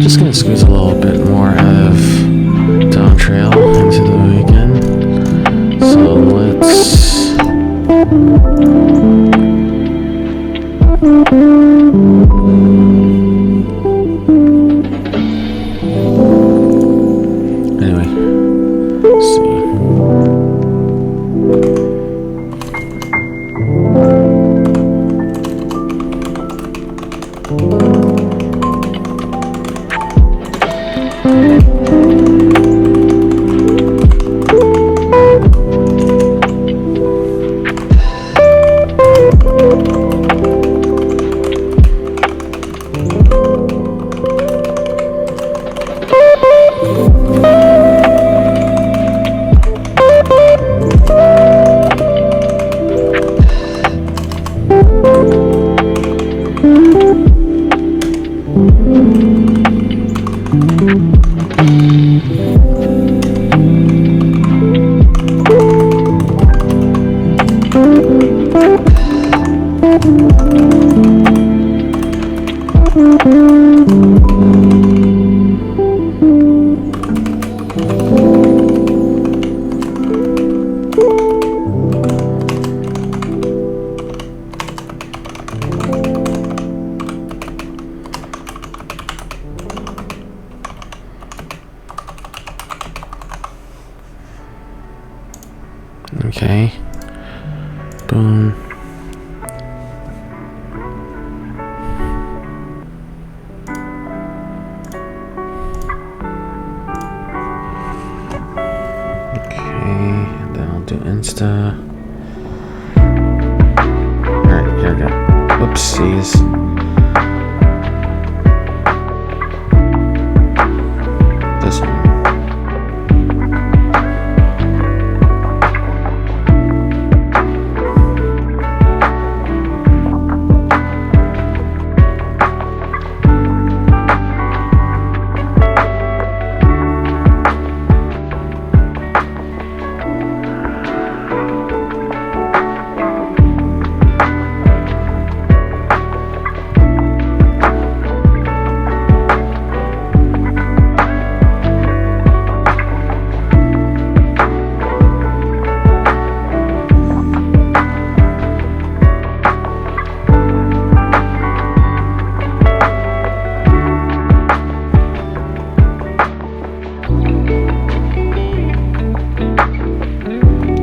Just gonna squeeze a little bit more out of Dawntrail into the weekend. So let's anyway, let's see. Okay. Boom. Okay, and then I'll do Insta. Alright, here we go. Oopsies. This one.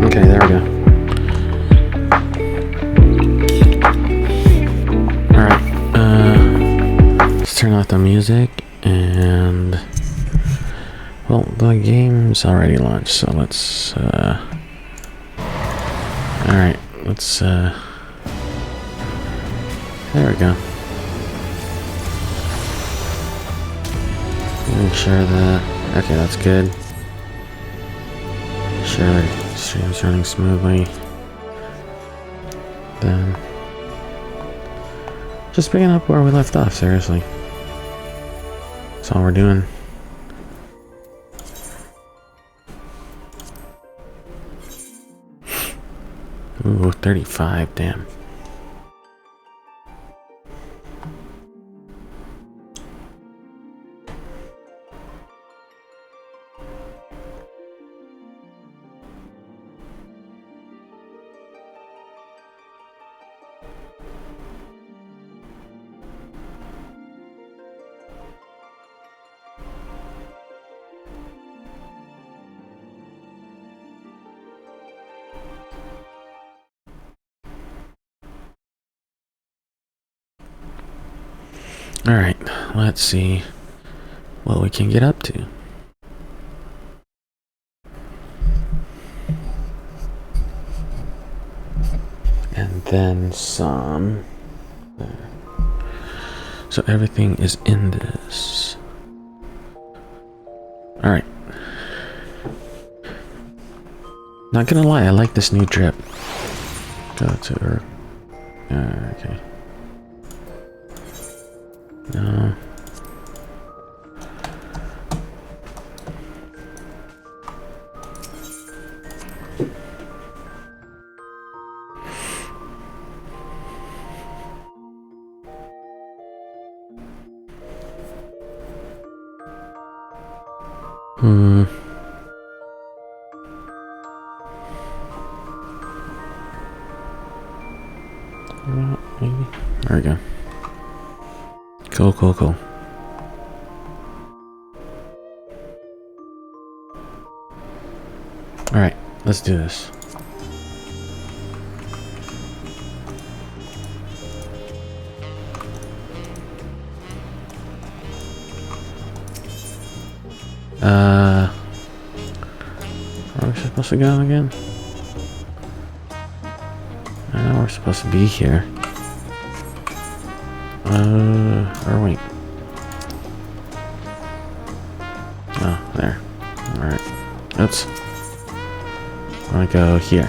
Okay, there we go. Alright, let's turn off the music and, well, the game's already launched, so let's, alright, let's, there we go. Make sure that, okay, that's good. Sure the stream's running smoothly. Then just picking up where we left off, seriously. That's all we're doing. Ooh, 35, damn. Alright, let's see what we can get up to. And then some. There. So everything is in this. Alright. Not gonna lie, I like this new drip. Go to her. Okay. No. Hmm. Maybe. There we go. Cool, cool, cool. Alright, let's do this. Where are we supposed to go again? I know we're supposed to be here. Or wait. Oh, there. Alright. Oops. I wanna go here.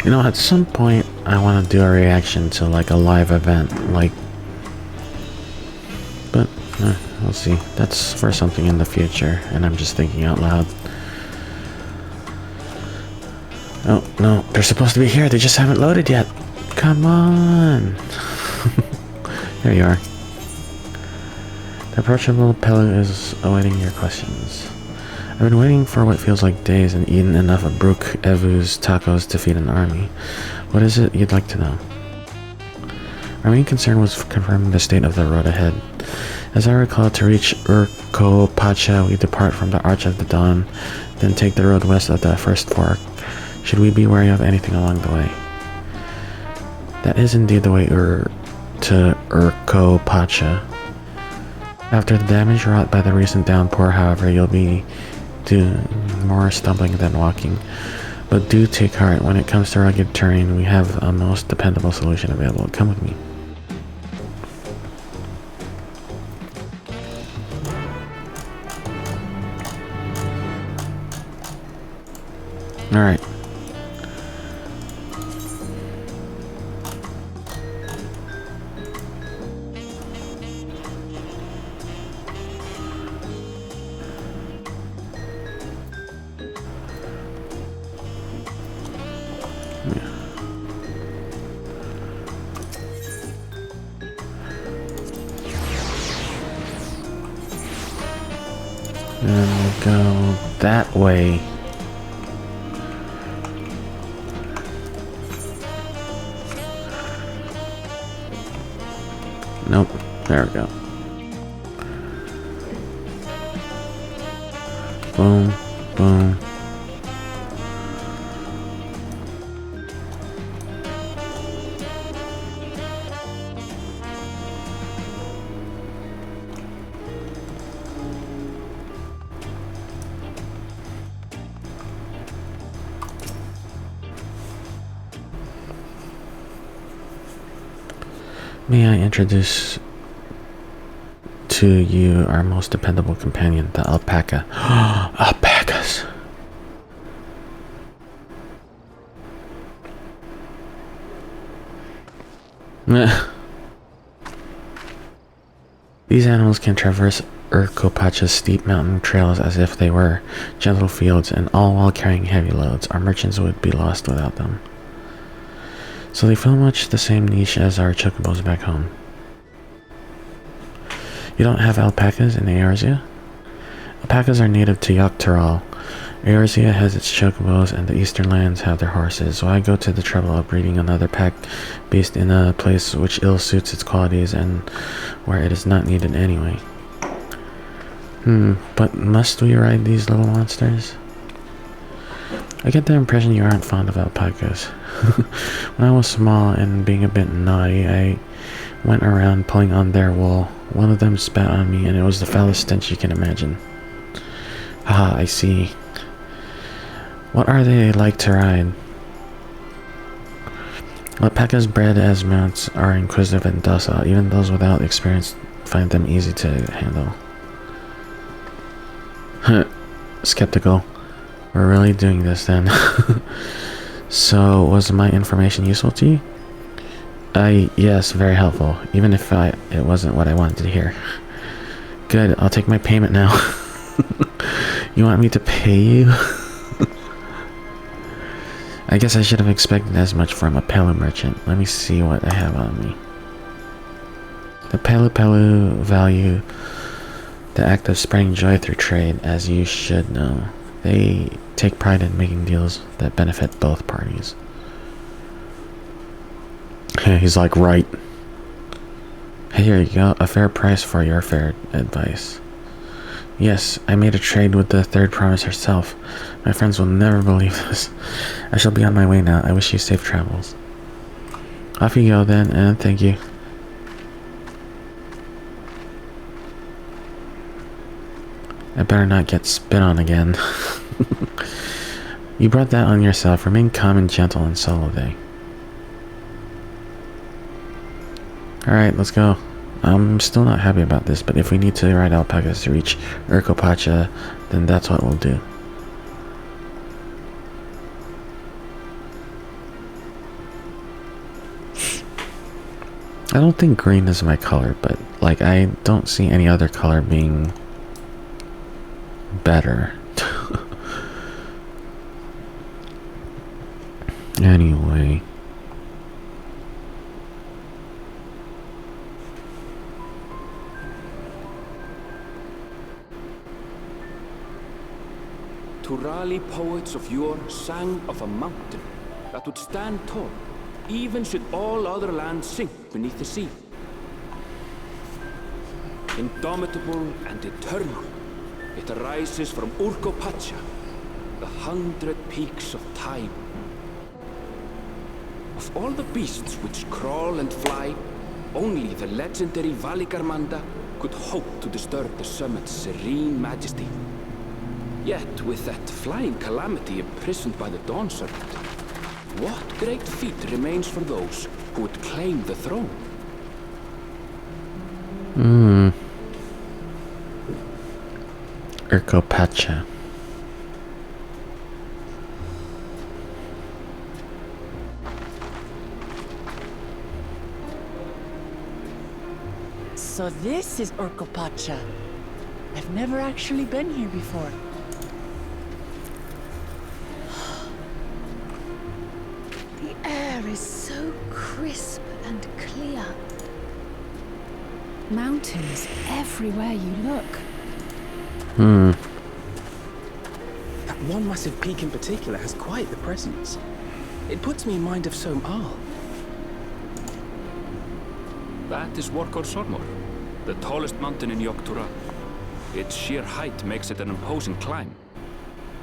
You know, at some point, I want to do a reaction to like a live event, like, but we'll see. That's for something in the future, and I'm just thinking out loud. Oh, no, they're supposed to be here. They just haven't loaded yet. Come on. There you are. The approachable Pelu is awaiting your questions. I've been waiting for what feels like days and eaten enough of Brook Evu's tacos to feed an army. What is it you'd like to know? Our main concern was confirming the state of the road ahead. As I recall, to reach Urko Pacha, we depart from the Arch of the Dawn, then take the road west of the first fork. Should we be wary of anything along the way? That is indeed the way to Urko Pacha. After the damage wrought by the recent downpour, however, you'll be doing more stumbling than walking. But do take heart, when it comes to rugged terrain, we have a most dependable solution available. Come with me. Alright. And we'll go that way. Nope. There we go. Boom. Boom. May I introduce to you our most dependable companion, the alpaca. Alpacas! These animals can traverse Urkopacha's steep mountain trails as if they were gentle fields, and all while carrying heavy loads. Our merchants would be lost without them. So they fill much the same niche as our chocobos back home. You don't have alpacas in Eorzea? Alpacas are native to Yogg-Tyrol. Eorzea has its chocobos, and the eastern lands have their horses, so I go to the trouble of breeding another pack beast in a place which ill suits its qualities and where it is not needed anyway. But must we ride these little monsters? I get the impression you aren't fond of alpacas. When I was small and being a bit naughty, I went around pulling on their wool. One of them spat on me, and it was the foulest stench you can imagine. Ah, I see. What are they like to ride? Alpacas bred as mounts are inquisitive and docile. Even those without experience find them easy to handle. Skeptical. We're really doing this then. So, was my information useful to you? Yes, very helpful, even if it wasn't what I wanted to hear. Good, I'll take my payment now. You want me to pay you? I guess I should have expected as much from a Pelu merchant. Let me see what I have on me. The Pelu value the act of spreading joy through trade, as you should know. They take pride in making deals that benefit both parties. He's like, right. Here you go, a fair price for your fair advice. Yes, I made a trade with the third promise herself. My friends will never believe this. I shall be on my way now. I wish you safe travels. Off you go then, and thank you. I better not get spit on again. You brought that on yourself. Remain calm and gentle in solo day. Alright, let's go. I'm still not happy about this, but if we need to ride alpacas to reach Urkopacha, then that's what we'll do. I don't think green is my color, but like I don't see any other color being better. Anyway. Turali poets of yore sang of a mountain that would stand tall, even should all other lands sink beneath the sea. Indomitable and eternal, it arises from Urkopacha, the 100 peaks of time. Of all the beasts which crawl and fly, only the legendary Valigarmanda could hope to disturb the summit's serene majesty. Yet, with that flying calamity imprisoned by the Dawn Serpent, what great feat remains for those who would claim the throne? Urkopacha. So this is Urkopacha. I've never actually been here before. The air is so crisp and clear. Mountains everywhere you look. That one massive peak in particular has quite the presence. It puts me in mind of Som-Al. That is Workor Sormor, the tallest mountain in Yogg-Tura. Its sheer height makes it an imposing climb.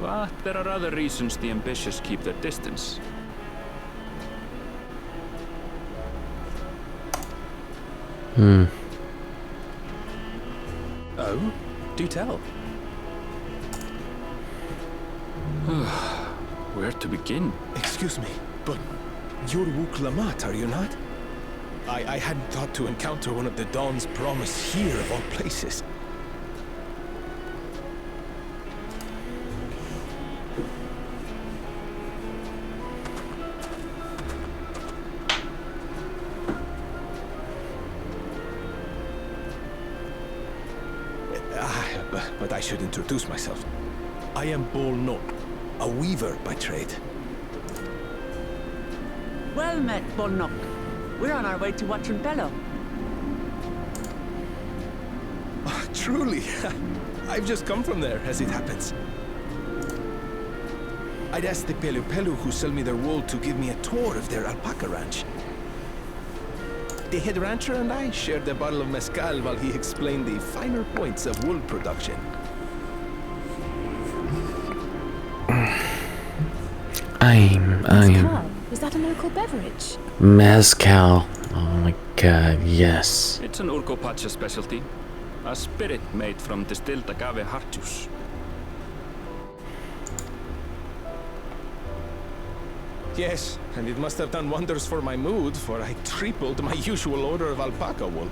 But there are other reasons the ambitious keep their distance. Oh? Do tell. Where to begin? Excuse me, but you're Wuk Lamat, are you not? I hadn't thought to encounter one of the Dawn's promise here of all places. But I should introduce myself. I am Bol Nok, a weaver by trade. Well met, Bolnok. We're on our way to Watrunpelo. Oh, truly, I've just come from there, as it happens. I'd asked the Pelu who sell me their wool to give me a tour of their alpaca ranch. The head rancher and I shared a bottle of mezcal while he explained the finer points of wool production. Mezcal? Is that a local beverage? Mezcal. Oh my god, yes. It's an Urkopacha specialty. A spirit made from distilled agave heart juice. Yes, and it must have done wonders for my mood, for I tripled my usual order of alpaca wool.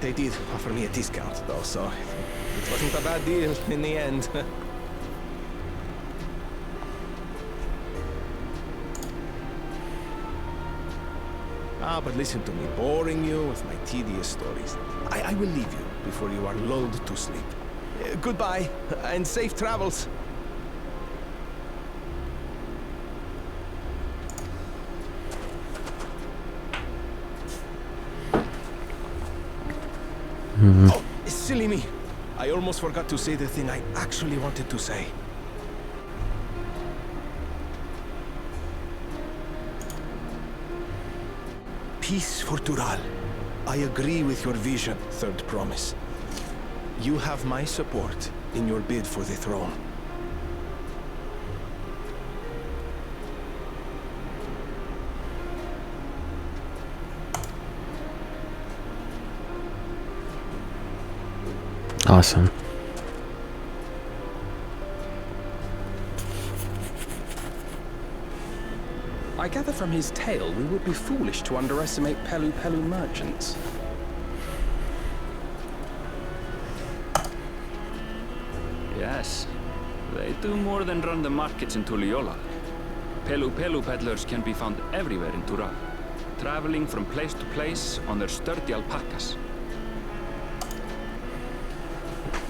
They did offer me a discount, though, so it wasn't a bad deal in the end. Ah, but listen to me, boring you with my tedious stories. I will leave you before you are lulled to sleep. Goodbye, and safe travels. Oh, silly me. I almost forgot to say the thing I actually wanted to say. Peace for Tural. I agree with your vision, Third Promise. You have my support in your bid for the throne. Awesome. I gather from his tale we would be foolish to underestimate Pelu Pelu merchants. Yes, they do more than run the markets in Tuliola. Pelu Pelu peddlers can be found everywhere in Tural, traveling from place to place on their sturdy alpacas.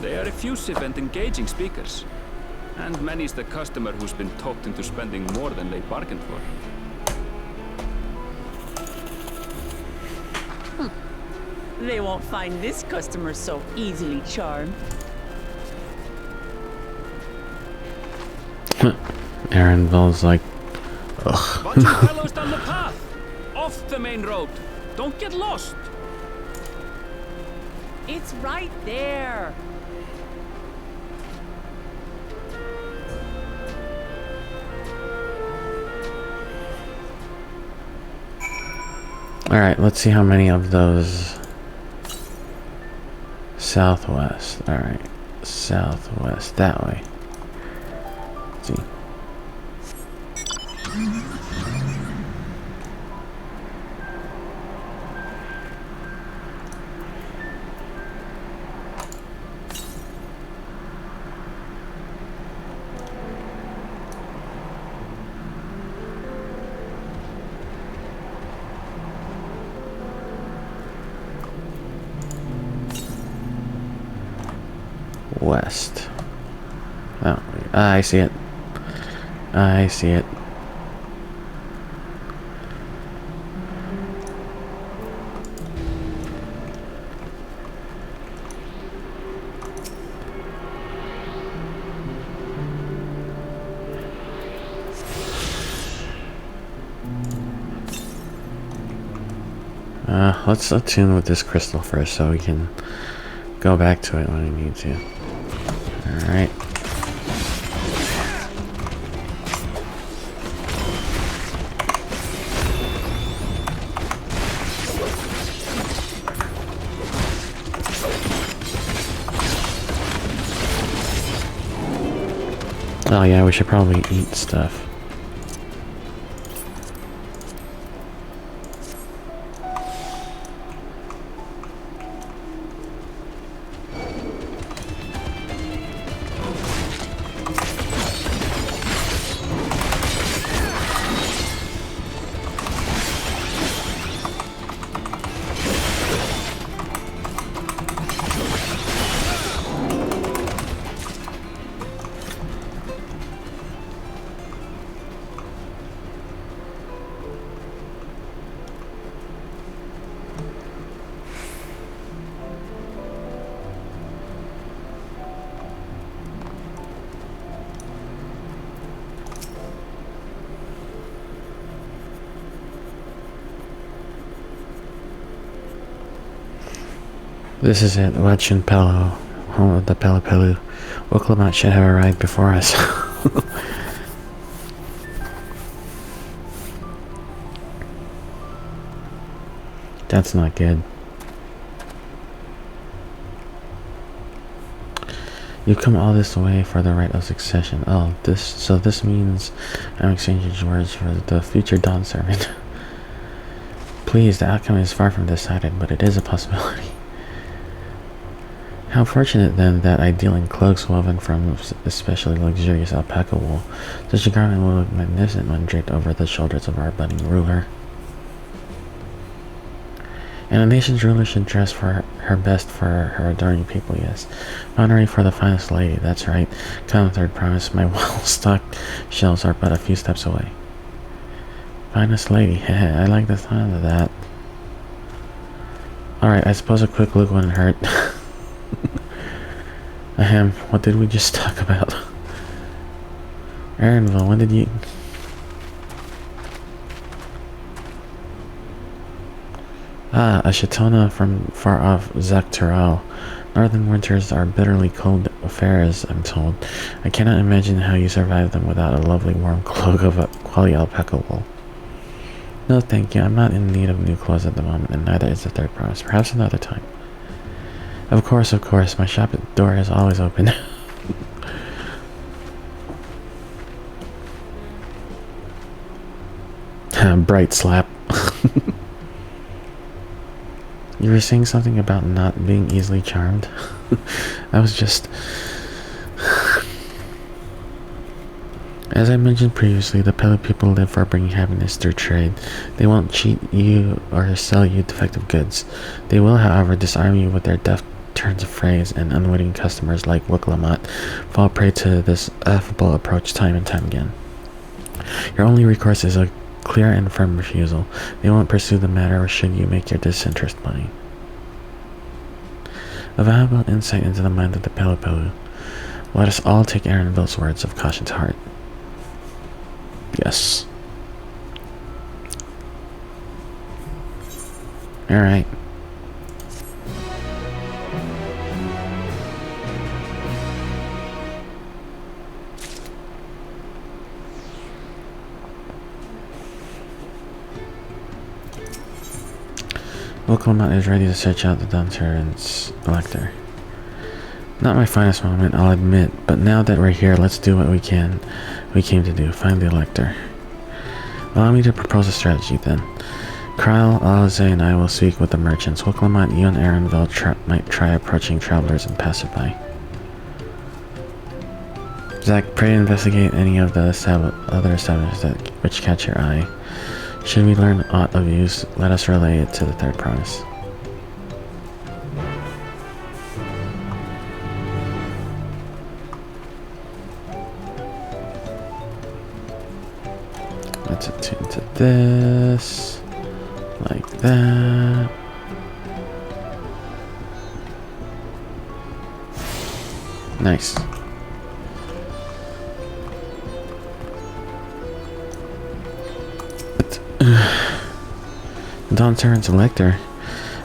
They are effusive and engaging speakers, and many's the customer who's been talked into spending more than they bargained for. They won't find this customer so easily charmed. Aaronville's like, ugh. Watch you fellows down the path! Off the main road! Don't get lost! It's right there. Alright, let's see how many of those. Southwest. Alright. Southwest. That way. Let's see. West. Oh, I see it. I see it. Let's attune with this crystal first so we can go back to it when we need to. Alright. Oh yeah, we should probably eat stuff. This is it, Wetchin Pelo, home of the Pelu Pelu. Wilclamot should have arrived before us. That's not good. You come all this way for the right of succession. Oh, this means I'm exchanging words for the future Dawn servant. Please, the outcome is far from decided, but it is a possibility. How fortunate then that I deal in cloaks woven from especially luxurious alpaca wool. Such a garment will look magnificent when draped over the shoulders of our budding ruler. And a nation's ruler should dress for her best for her adoring people, yes. Honorary for the finest lady, that's right. Come, third promise, my well-stocked shelves are but a few steps away. Finest lady, I like the sound of that. Alright, I suppose a quick look wouldn't hurt. Ahem, what did we just talk about? Aaronville, when did you... Ah, a Shatona from far off Zaktural. Northern winters are bitterly cold affairs, I'm told. I cannot imagine how you survive them without a lovely warm cloak of quality alpaca wool. No, thank you. I'm not in need of new clothes at the moment, and neither is the third promise. Perhaps another time. Of course, my shop door is always open. Bright slap. You were saying something about not being easily charmed? I was just... As I mentioned previously, the Pelu people live for bringing happiness through trade. They won't cheat you or sell you defective goods. They will, however, disarm you with their deft turns of phrase, and unwitting customers like Wiklamat fall prey to this affable approach time and time again. Your only recourse is a clear and firm refusal. They won't pursue the matter should you make your disinterest money. A valuable insight into the mind of the Pelu. Let us all take Aaronville's words of caution to heart. Yes. Alright. Wiklamat is ready to search out the Dawntrail's elector. Not my finest moment, I'll admit, but now that we're here, let's do what we came to do, find the elector. Allow me to propose a strategy then. Kryle, Alize, and I will speak with the merchants. Wiklamat, you and Aaronville might try approaching travelers and passerby. Zach, pray investigate any of the other establishments which catch your eye. Should we learn aught of use, let us relay it to the third promise. Let's attune to this, like that. Nice. Dawntrail's elector.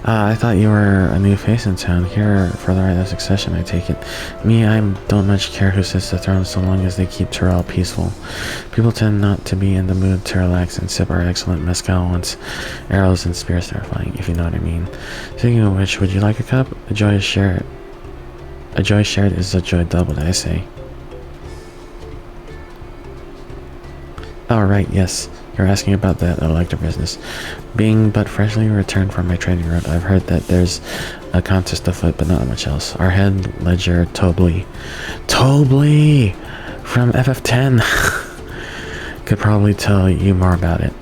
I thought you were a new face in town. Here for the right of succession, I take it. Me, I don't much care who sits the throne so long as they keep Tural peaceful. People tend not to be in the mood to relax and sip our excellent mezcal once arrows and spears start flying, if you know what I mean. Speaking of which, would you like a cup? A joy is shared. A joy shared is a joy doubled, I say. Oh, right, yes. You're asking about that elector business. Being but freshly returned from my training route, I've heard that there's a contest afoot, but not much else. Our head ledger, Tobly from FF10 could probably tell you more about it.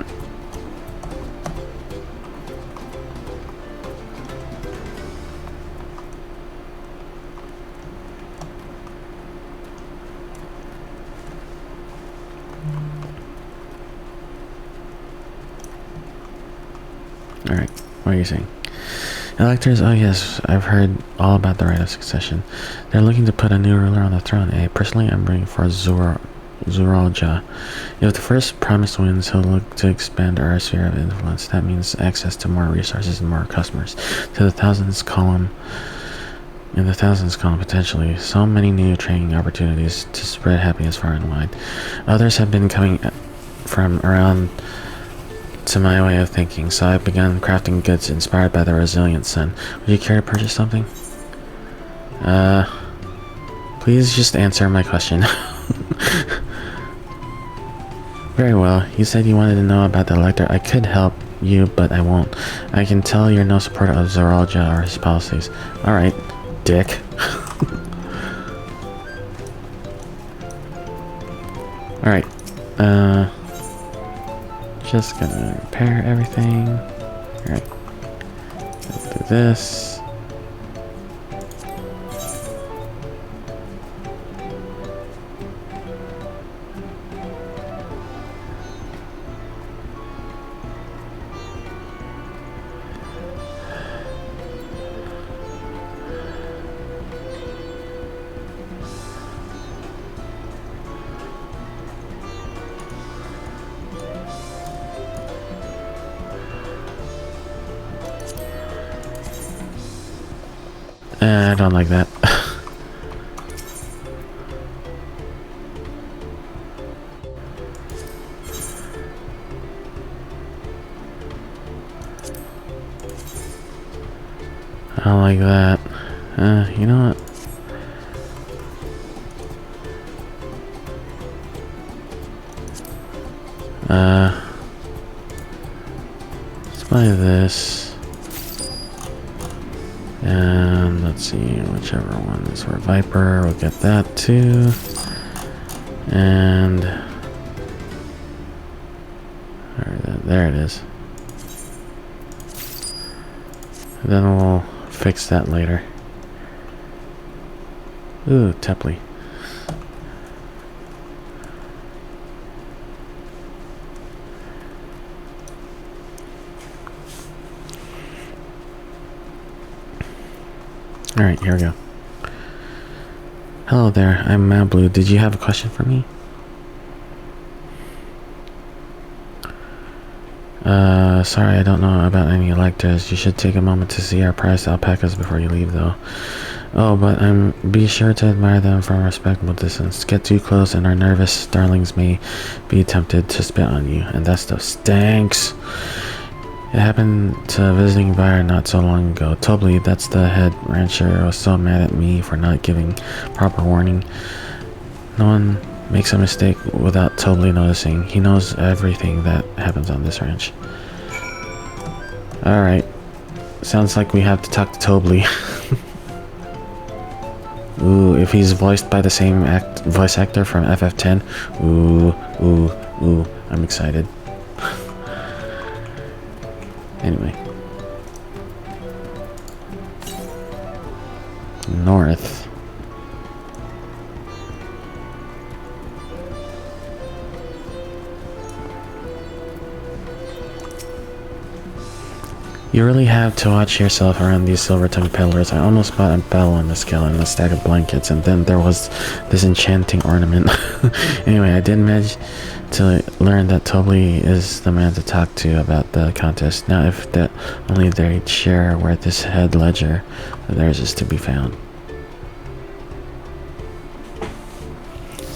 Alright, what are you saying? Electors, oh yes, I've heard all about the right of succession. They're looking to put a new ruler on the throne, eh? Personally, I'm rooting for Zuralja. If the first promise wins, he'll look to expand our sphere of influence. That means access to more resources and more customers. In the thousands column, potentially. So many new training opportunities to spread happiness far and wide. Others have been coming from around to my way of thinking, so I've begun crafting goods inspired by the resilient sun. Would you care to purchase something? Please just answer my question. Very well. You said you wanted to know about the elector. I could help you, but I won't. I can tell you're no supporter of Zuralja or his policies. Alright, dick. Alright, just gonna repair everything. Alright. this. I don't like that. I don't like that. You know what? Let's buy this. And let's see, whichever one is for Viper, we'll get that too. And there it is. Then we'll fix that later. Ooh, Tepley. Alright, here we go. Hello there, I'm Mad Blue. Did you have a question for me? Sorry, I don't know about any electors. You should take a moment to see our prized alpacas before you leave, though. Oh, but be sure to admire them from a respectable distance. Get too close and our nervous darlings may be tempted to spit on you, and that stuff stinks. It happened to a visiting buyer not so long ago. Tobley, that's the head rancher, was so mad at me for not giving proper warning. No one makes a mistake without Tobley noticing. He knows everything that happens on this ranch. Alright. Sounds like we have to talk to Tobley. Ooh, if he's voiced by the same voice actor from FF10. Ooh, I'm excited. Anyway. North. You really have to watch yourself around these silver-tongued peddlers. I almost bought a bell on the scale and a stack of blankets, and then there was this enchanting ornament. Anyway, I did manage to learn that Tobley is the man to talk to about the contest. Now, if only they'd share where this head ledger of theirs is to be found.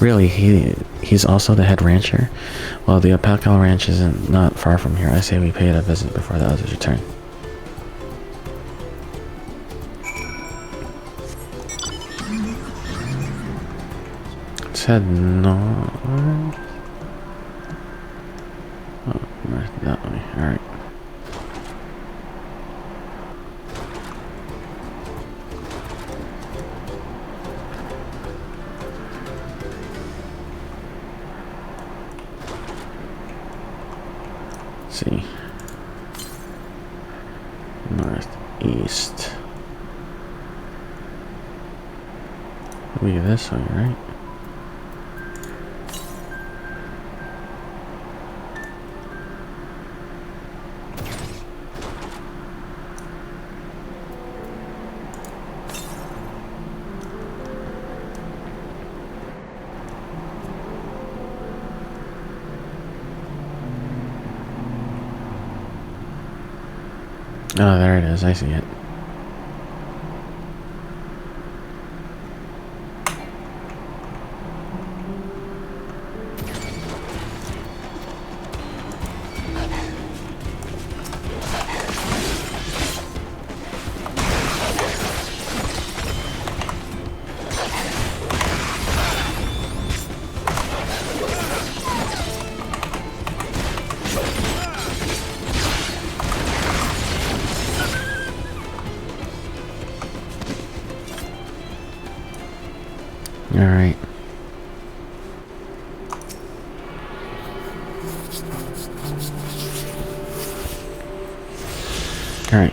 Really, he's also the head rancher? Well, the alpaca ranch isn't not far from here. I say we pay it a visit before the others return. Said no. Oh, that way. Alright. Let's see. Northeast. We do this way, right? Oh, there it is. I see it. Alright. Alright.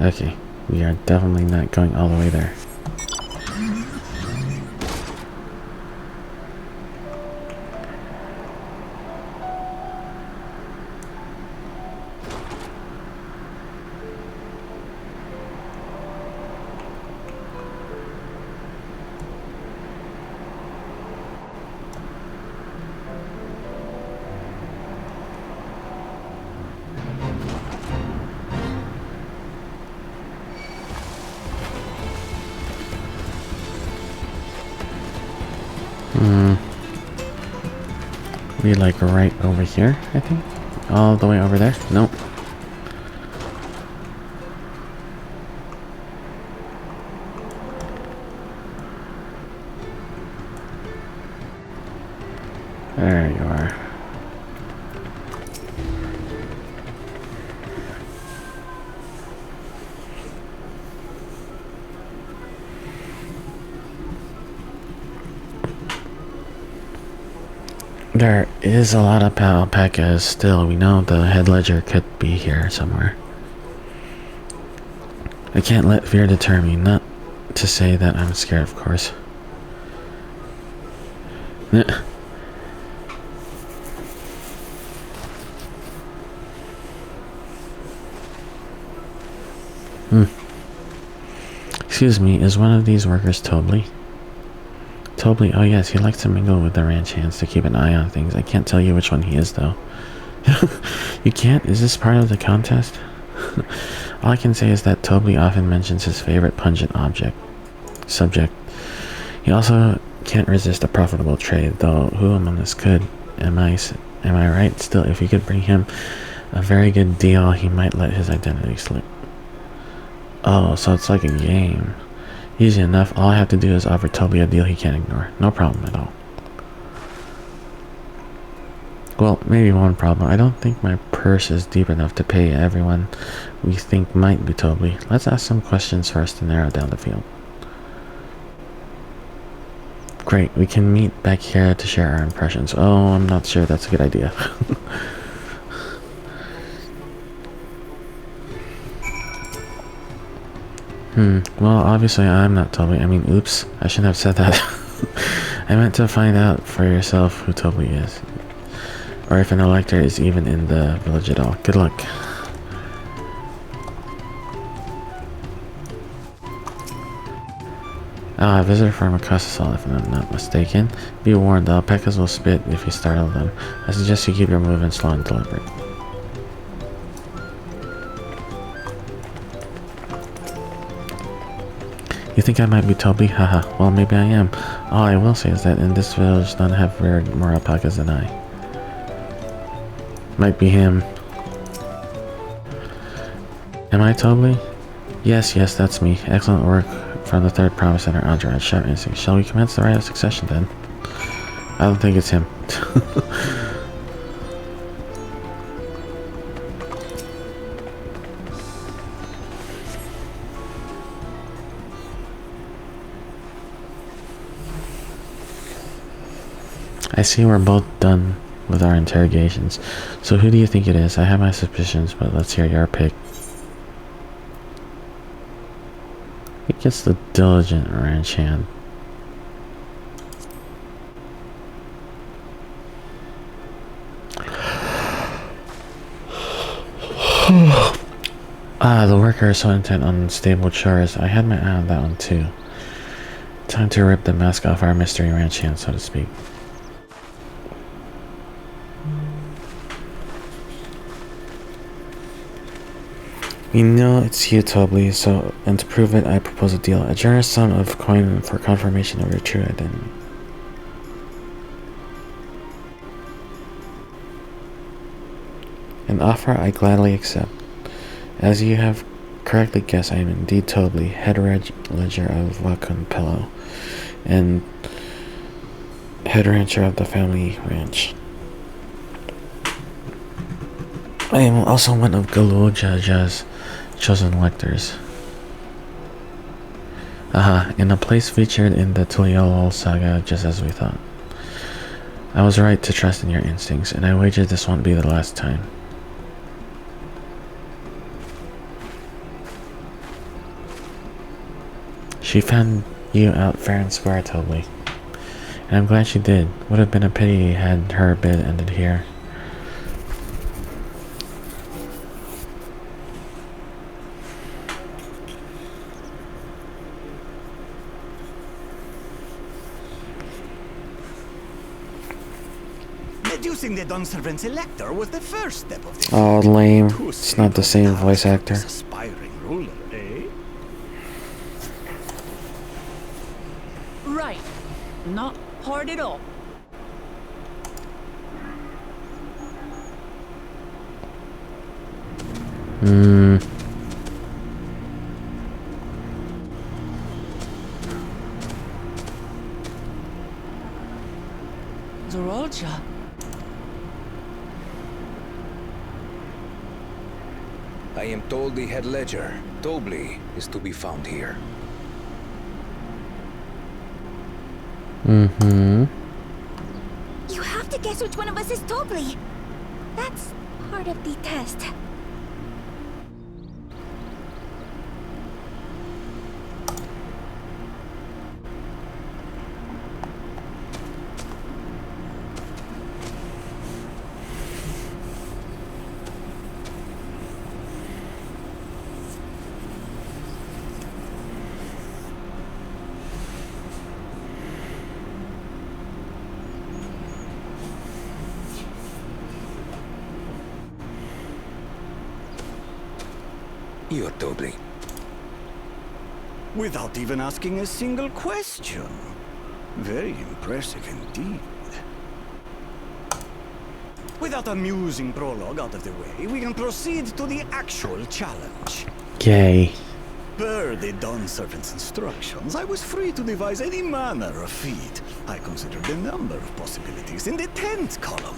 Okay, we are definitely not going all the way there. Be like right over here, I think. All the way over there? Nope. There you are. There is a lot of alpacas still. We know the head ledger could be here somewhere. I can't let fear deter me, not to say that I'm scared, of course. Excuse me, is one of these workers Tobley? Tobley, oh yes, he likes to mingle with the ranch hands to keep an eye on things. I can't tell you which one he is, though. You can't? Is this part of the contest? All I can say is that Tobley often mentions his favorite pungent subject. He also can't resist a profitable trade, though who among us could? Am I right? Still, if you could bring him a very good deal, he might let his identity slip. Oh, so it's like a game. Easy enough. All I have to do is offer Toby a deal he can't ignore. No problem at all. Well, maybe one problem. I don't think my purse is deep enough to pay everyone we think might be Toby. Let's ask some questions first to narrow down the field. Great, we can meet back here to share our impressions. Oh, I'm not sure that's a good idea. Well, obviously I'm not Toby. I mean, oops, I shouldn't have said that. I meant to find out for yourself who Toby is. Or if an elector is even in the village at all. Good luck. Ah, a visitor from Akasasol, if I'm not mistaken. Be warned, the alpacas will spit if you startle them. I suggest you keep your movement slow and deliberate. You think I might be Toby? Haha, well maybe I am. All I will say is that in this village none have reared more alpacas than I. Might be him. Am I Toby? Yes, that's me. Excellent work from the third promise center entourage. Sharp instinct. Shall we commence the rite of succession then? I don't think it's him. I see we're both done with our interrogations. So who do you think it is? I have my suspicions, but let's hear your pick. It gets the diligent ranch hand. The worker is so intent on stable chores. I had my eye on that one too. Time to rip the mask off our mystery ranch hand, so to speak. We know it's you, Tobley, so, and to prove it, I propose a deal. A generous sum of coin for confirmation of your true identity. An offer I gladly accept. As you have correctly guessed, I am indeed Tobley, head ledger of Wakunpelo, and head rancher of the family ranch. I am also one of Galujaja's chosen electors. In a place featured in the Tuliolol saga, just as we thought. I was right to trust in your instincts, and I wager this won't be the last time. She found you out fair and square, Toby. And I'm glad she did. Would have been a pity had her bid ended here. Reducing the Dawnservant's elector was the first step of this. Oh, lame. To It's not the same voice actor. this aspiring ruler, eh? Right. Not hard at all. Zorolja. I am told the head ledger, Tobli, is to be found here. You have to guess which one of us is Tobli. That's part of the test. You're Tobli. Without even asking a single question. Very impressive indeed. With that amusing prologue out of the way, we can proceed to the actual challenge. Yay. Per the Dawnservant's instructions, I was free to devise any manner of feat. I considered a number of possibilities in the 10th column.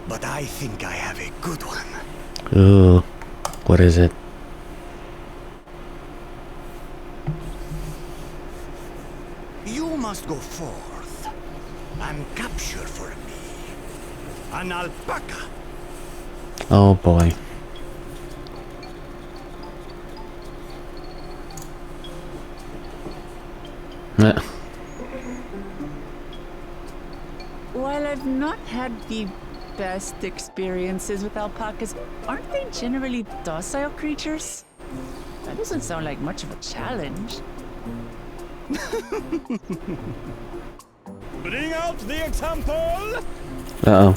But I think I have a good one. Ooh. What is it? You must go forth and capture for me an alpaca. Oh boy. Meh. While I've not had the best experiences with alpacas, aren't they generally docile creatures? That doesn't sound like much of a challenge. Bring out the example! Uh-oh.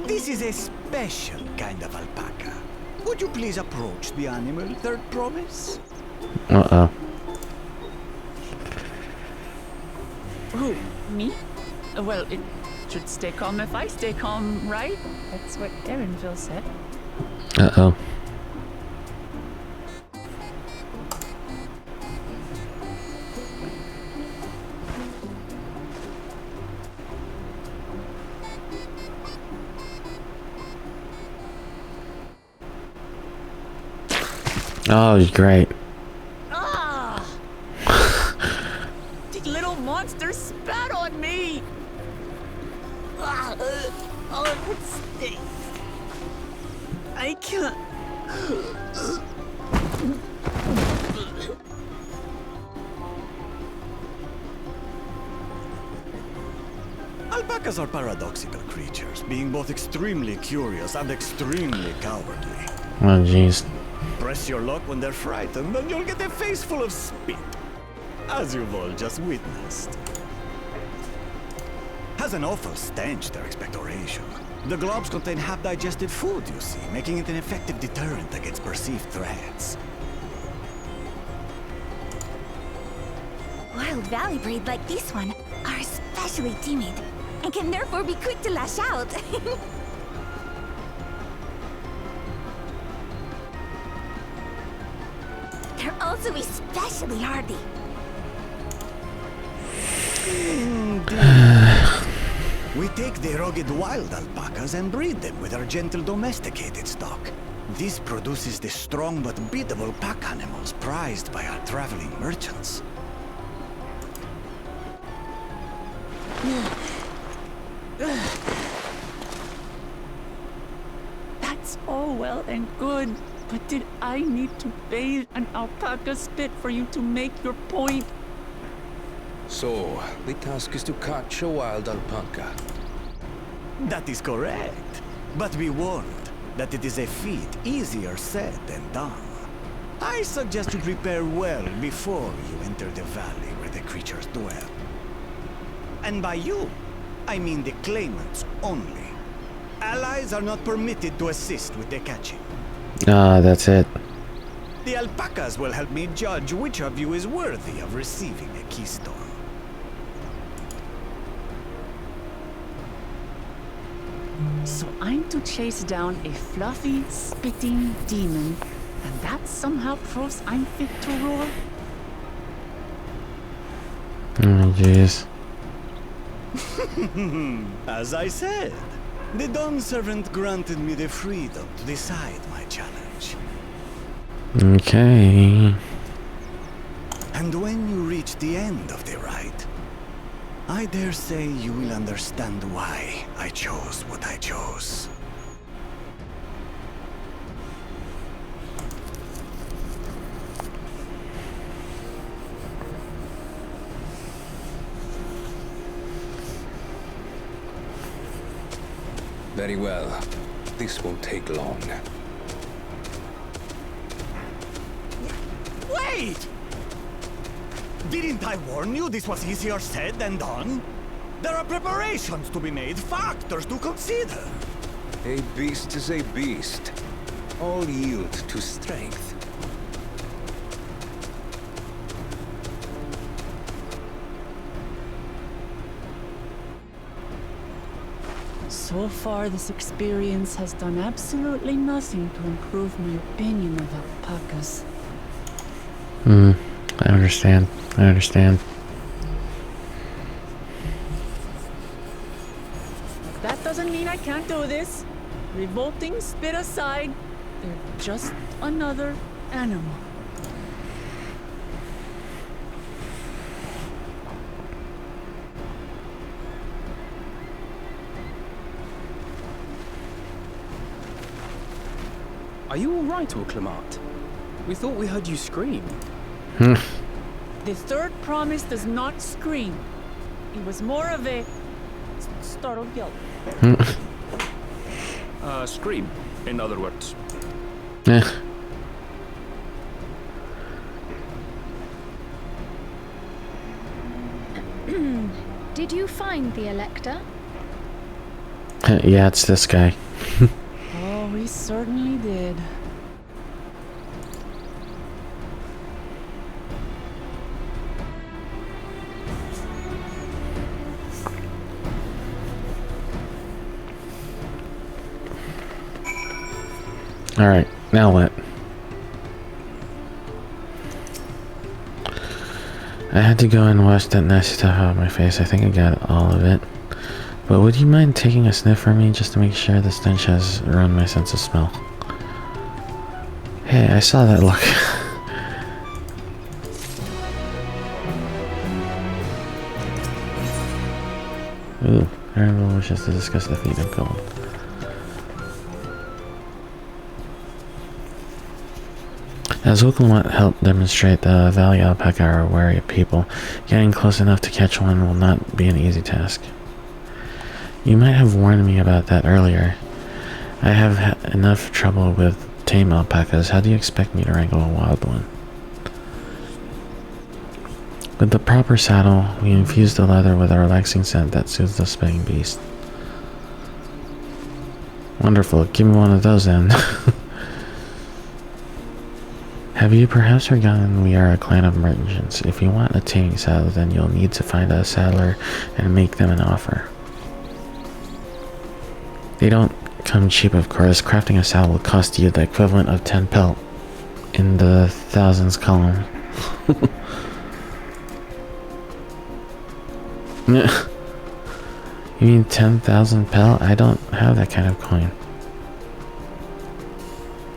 This is a special kind of alpaca. Would you please approach the animal, third promise? Uh-oh. Who? Me? Well, it should stay calm if I stay calm, right? That's what Erinville said. Uh-oh. Oh, great. Ah! The little monster spat on me! Ah, oh, it stinks. I can't. Alpacas are paradoxical creatures, being both extremely curious and extremely cowardly. Oh, jeez. Press your luck when they're frightened, and you'll get a face full of spit, as you've all just witnessed. Has an awful stench, their expectoration. The globs contain half-digested food, you see, making it an effective deterrent against perceived threats. Wild valley breed like this one are especially timid and can therefore be quick to lash out. They're also especially hardy. We take the rugged wild alpacas and breed them with our gentle domesticated stock. This produces the strong but beatable pack animals prized by our traveling merchants. That's all well and good, but did I need to bathe an alpaca spit for you to make your point? So, the task is to catch a wild alpaca. That is correct. But be warned that it is a feat easier said than done. I suggest you prepare well before you enter the valley where the creatures dwell. And by you, I mean the claimants only. Allies are not permitted to assist with the catching. Ah, that's it. The alpacas will help me judge which of you is worthy of receiving a keystone. So I'm to chase down a fluffy, spitting demon, and that somehow proves I'm fit to rule? Oh, jeez. As I said, the Dawn Servant granted me the freedom to decide my challenge. Okay. And when you reach the end of the ride, I dare say you will understand why I chose what I chose. Very well. This won't take long. Wait! Didn't I warn you this was easier said than done? There are preparations to be made, factors to consider. A beast is a beast. All yield to strength. So far, this experience has done absolutely nothing to improve my opinion of alpacas. I understand. I understand. That doesn't mean I can't do this. Revolting spit aside, they're just another animal. Are you all right, Clement? We thought we heard you scream. The third promise does not scream. It was more of a startled yelp. Scream, in other words. Did you find the Elector? Yeah, it's this guy. Oh, we certainly did. Alright, now what? I had to go and wash that nasty stuff out of my face. I think I got all of it. But would you mind taking a sniff for me just to make sure the stench has ruined my sense of smell? Hey, I saw that look. Ooh, everyone wishes to discuss the feat of gold. As Clement helped demonstrate, the valley alpaca are wary of people. Getting close enough to catch one will not be an easy task. You might have warned me about that earlier. I have had enough trouble with tame alpacas. How do you expect me to wrangle a wild one? With the proper saddle, we infuse the leather with a relaxing scent that soothes the spitting beast. Wonderful. Give me one of those then. Have you perhaps forgotten we are a clan of merchants? If you want a taming saddle, then you'll need to find a saddler and make them an offer. They don't come cheap, of course. Crafting a saddle will cost you the equivalent of 10 pelt in the thousands column. You mean 10,000 pelt? I don't have that kind of coin.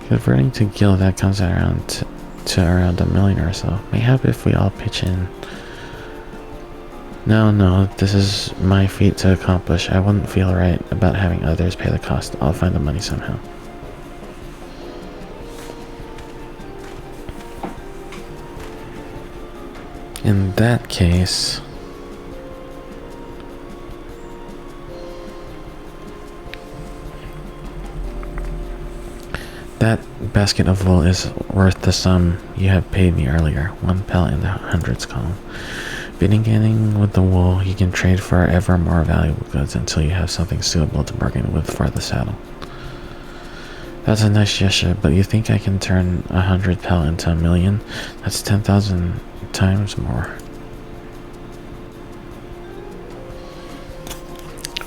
Converting to gil, that comes out around to around $1 million or so. Mayhap if we all pitch in. No, this is my feat to accomplish. I wouldn't feel right about having others pay the cost. I'll find the money somehow. In that case... that basket of wool is worth the sum you have paid me earlier. 1 pellet in the hundreds column. Beginning with the wool, you can trade for ever more valuable goods until you have something suitable to bargain with for the saddle. That's a nice gesture, but you think I can turn 100 pellet into 1,000,000? That's 10,000 times more.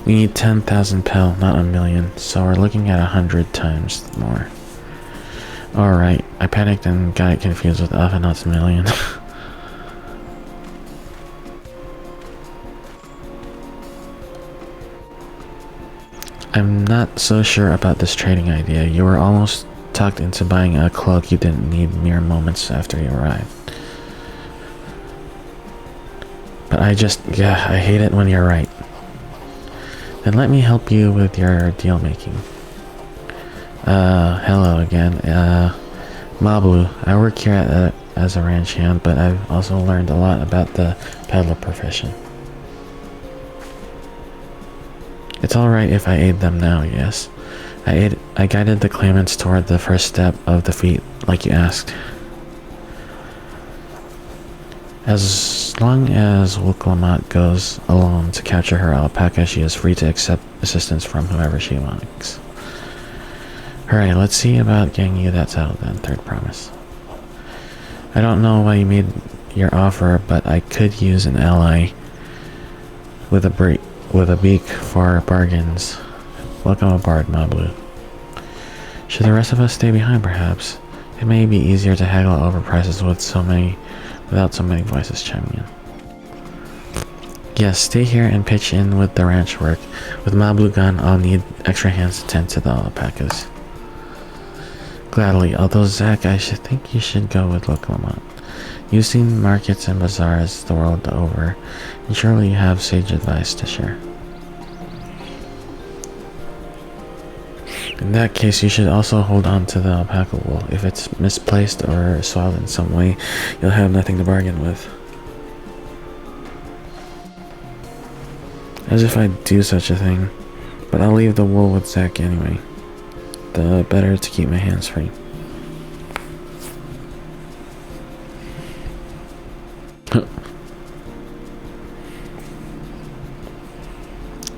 We need 10,000 pel, not 1,000,000, so we're looking at 100 times more. Alright, I panicked and got it confused with Avenat's million. I'm not so sure about this trading idea. You were almost talked into buying a cloak you didn't need mere moments after you arrived. But I hate it when you're right. Then let me help you with your deal making. Hello again. Mablu, I work here as a ranch hand, but I've also learned a lot about the peddler profession. It's alright if I aid them now, yes. I guided the claimants toward the first step of the feat, like you asked. As long as Wuklamat goes alone to capture her alpaca, she is free to accept assistance from whoever she likes. Alright, let's see about getting you that saddle then, third promise. I don't know why you made your offer, but I could use an ally with a beak for bargains. Welcome aboard, Mablu. Should the rest of us stay behind, perhaps? It may be easier to haggle over prices without so many voices chiming in. Yes, stay here and pitch in with the ranch work. With Mablu gone, I'll need extra hands to tend to the alpacas. Gladly, although Zach, I think you should go with Wuklamat. You've seen markets and bazaars the world over, and surely you have sage advice to share. In that case, you should also hold on to the alpaca wool. If it's misplaced or soiled in some way, you'll have nothing to bargain with. As if I'd do such a thing. But I'll leave the wool with Zach anyway. The better to keep my hands free.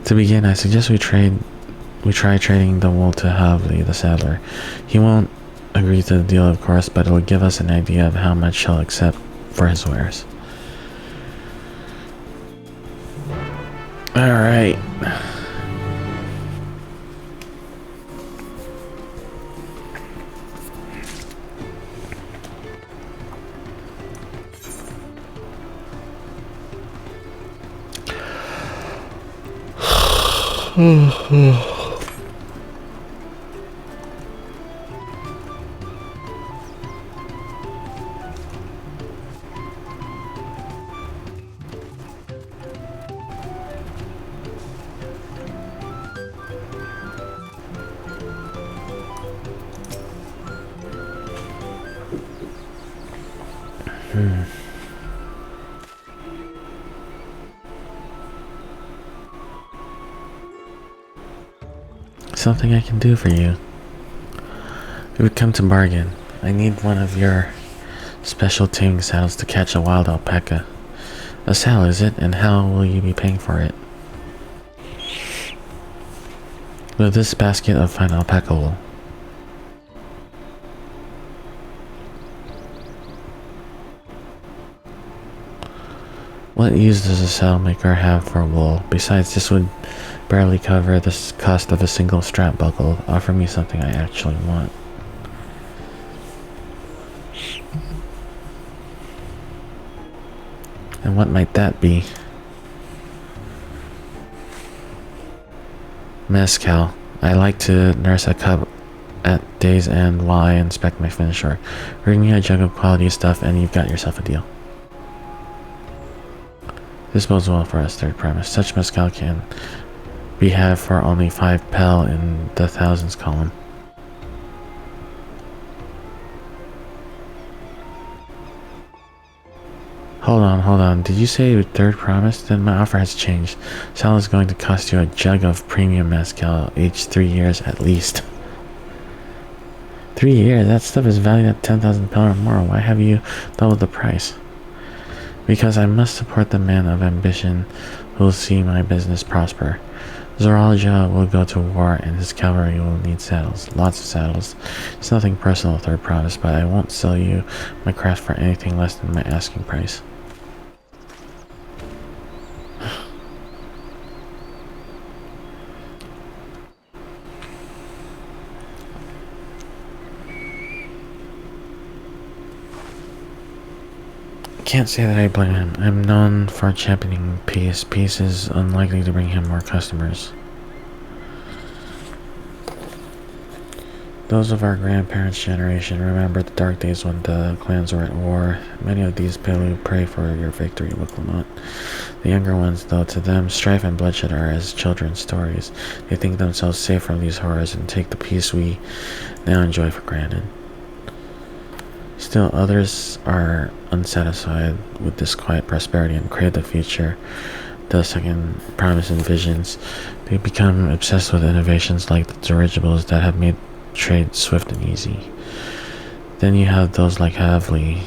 To begin, I suggest we try trading the wool to Havli, the saddler. He won't agree to the deal, of course, but it'll give us an idea of how much he'll accept for his wares. Alright. Something I can do for you. We would come to bargain. I need one of your special taming saddles to catch a wild alpaca. A saddle, is it? And how will you be paying for it? With this basket of fine alpaca wool. What use does a saddle maker have for wool? Besides, this would barely cover the cost of a single strap buckle. Offer me something I actually want. And what might that be? Mezcal. I like to nurse a cup at day's end while I inspect my finisher. Bring me a jug of quality stuff and you've got yourself a deal. This bodes well for us, third premise. Such mezcal can be had for only 5 pel in the thousands column. Hold on. Did you say third promise? Then my offer has changed. Sal is going to cost you a jug of premium mezcal, aged 3 years at least. 3 years? That stuff is valued at 10,000 pel or more. Why have you doubled the price? Because I must support the man of ambition who will see my business prosper. Zoralja will go to war and his cavalry will need saddles. Lots of saddles. It's nothing personal, third promise, but I won't sell you my craft for anything less than my asking price. Can't say that I blame him. I'm known for championing peace. Peace is unlikely to bring him more customers. Those of our grandparents' generation remember the dark days when the clans were at war. Many of these Pelu pray for your victory, Wiclamont. The younger ones, though, to them, strife and bloodshed are as children's stories. They think themselves safe from these horrors and take the peace we now enjoy for granted. Still, others are unsatisfied with this quiet prosperity and crave the future, the second promise and visions. They become obsessed with innovations like the dirigibles that have made trade swift and easy. Then you have those like Havli,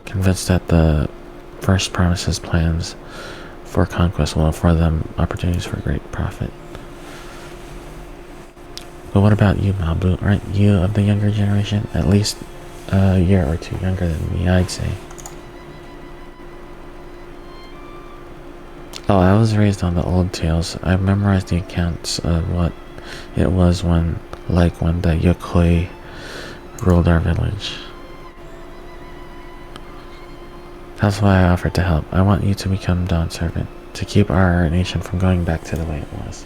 convinced that the first promise's plans for conquest will afford them opportunities for great profit. But what about you, Mabu? Aren't you of the younger generation? At least a year or two younger than me, I'd say. Oh, I was raised on the old tales. I've memorized the accounts of what it was when the Yokoi ruled our village. That's why I offered to help. I want you to become Dawn Servant, to keep our nation from going back to the way it was.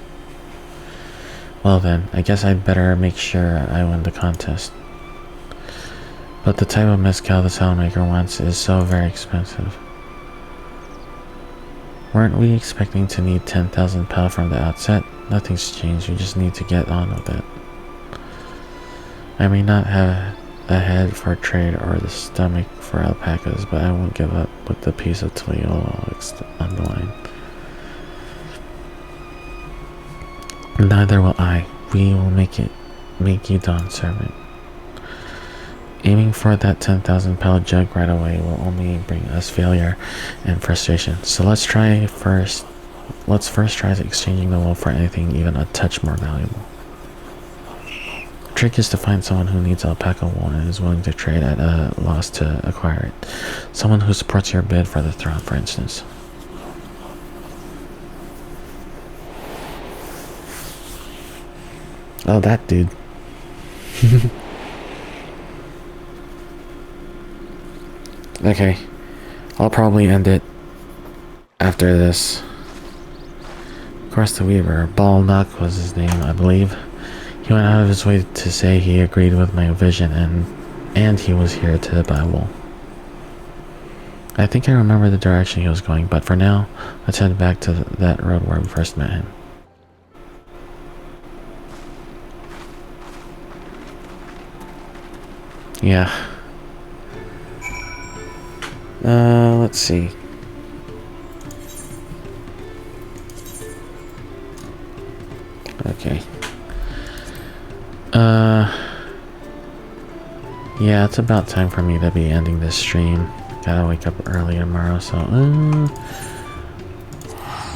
Well then, I guess I'd better make sure I win the contest. But the type of mezcal the saddlemaker wants is so very expensive. Weren't we expecting to need 10,000 pel from the outset? Nothing's changed, we just need to get on with it. I may not have a head for trade or the stomach for alpacas, but I won't give up with the piece of Tuliolo on the line. Neither will I. We will make you Dawn Servant. Aiming for that 10,000 pel jug right away will only bring us failure and frustration. So let's first try exchanging the wool for anything even a touch more valuable. The trick is to find someone who needs alpaca wool and is willing to trade at a loss to acquire it. Someone who supports your bid for the throne, for instance. Oh, that dude. Okay, I'll probably end it after this. Of course, the Weaver, Balnock was his name, I believe. He went out of his way to say he agreed with my vision and he was here to buy wool. I think I remember the direction he was going, but for now, let's head back to that road where we first met him. Yeah. Let's see. Okay. Yeah, it's about time for me to be ending this stream. Gotta wake up early tomorrow, so,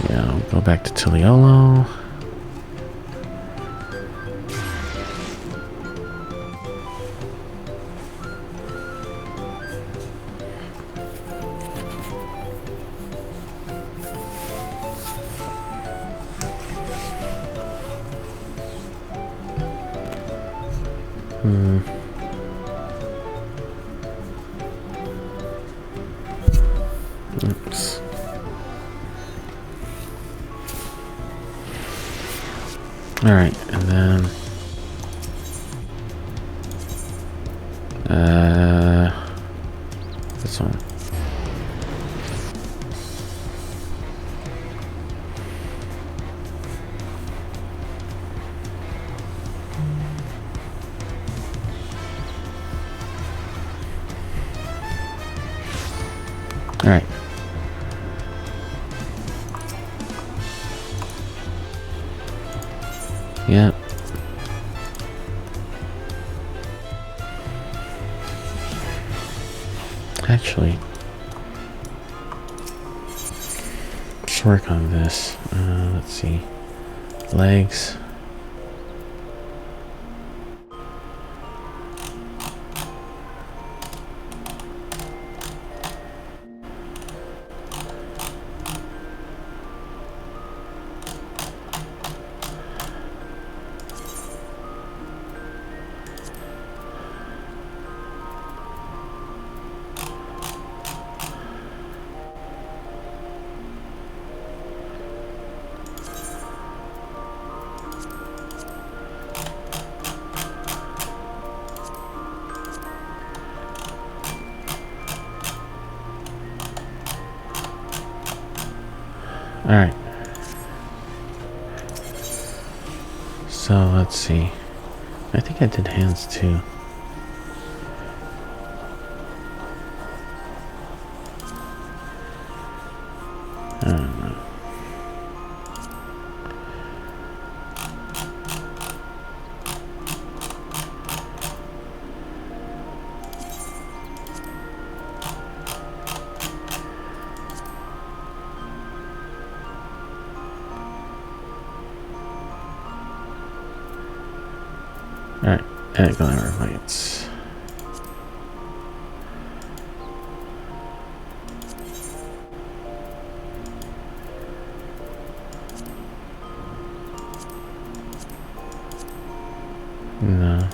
yeah, I'll go back to Tuliolo. Oops. Alright, and then this one. Alright. Yep. Actually, let's work on this. Let's see. Legs. Alright. So let's see. I think I did hands too. I don't know. Alright, and glamour lights. No.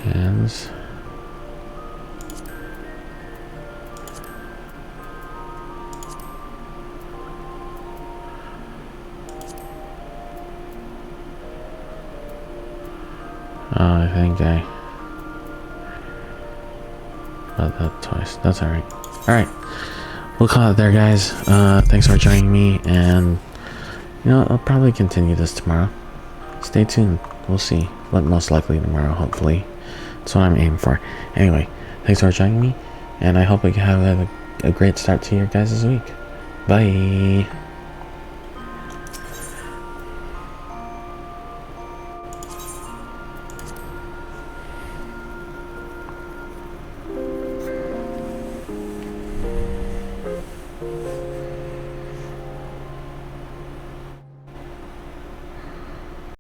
Hands. I think I got that twice. That's alright. Alright. We'll call it there, guys. Thanks for joining me, and you know, I'll probably continue this tomorrow. Stay tuned. We'll see. But most likely tomorrow, hopefully. That's what I'm aiming for. Anyway, thanks for joining me, and I hope we have a great start to your guys' week. Bye.